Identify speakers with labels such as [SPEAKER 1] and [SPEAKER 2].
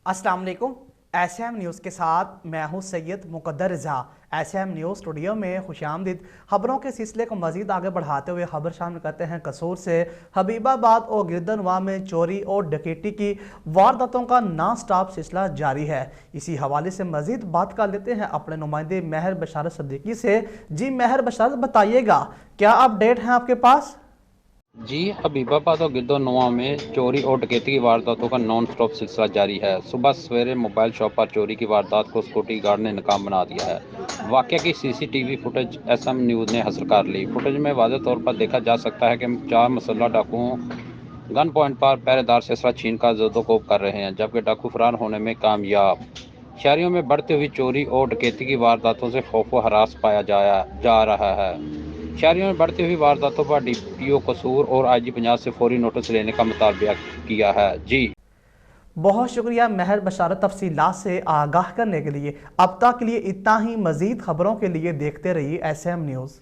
[SPEAKER 1] अस्सलाम वालेकुम। SM news के साथ मैं हूं सैयद मुकद्दर रज़ा। एसएम न्यूज़ स्टूडियो में खुशामदीद। खबरों के सिलसिले को मज़ीद आगे बढ़ाते हुए खबर शामिल करते हैं कसूर से। हबीबाबाद और गिरदनवा में चोरी और डकैती की वारदातों का नॉन स्टॉप सिलसिला जारी है। इसी हवाले से मज़ीद बात कर लेते हैं अपने नुमाइंदे महर बशारत सिद्दीकी से। जी महर बशारत, बताइएगा क्या अपडेट हैं आपके पास?
[SPEAKER 2] जी, हबीबाबाद और गिरदोनवा में चोरी और डकैती की वारदातों का नॉन स्टॉप सिलसिला जारी है। सुबह सवेरे मोबाइल शॉप पर चोरी की वारदात को सिक्योरिटी गार्ड ने नाकाम बना दिया है। वाकया की सीसीटीवी फुटेज एसएम न्यूज़ ने हासिल कर ली। फुटेज में वाज़ेह तौर पर देखा जा सकता है कि 4 मुसल्लह डाकुओं गन पॉइंट पर पहरेदार से असला छीन कर जदोकोब कर रहे हैं, जबकि डाकू फरार होने में कामयाब। शहरियों में बढ़ती हुई चोरी और डकैती की वारदातों से खौफ व हरास पाया जा रहा है। शहरियों में बढ़ती हुई वारदातों पर डीपीओ कसूर और आईजी पंजाब से फौरी नोटिस लेने का मुतालबा किया है। जी
[SPEAKER 1] बहुत शुक्रिया महर बशारत तफसीलात से आगाह करने के लिए। अब तक के लिए इतना ही। मज़ीद खबरों के लिए देखते रहिए एसएम न्यूज़।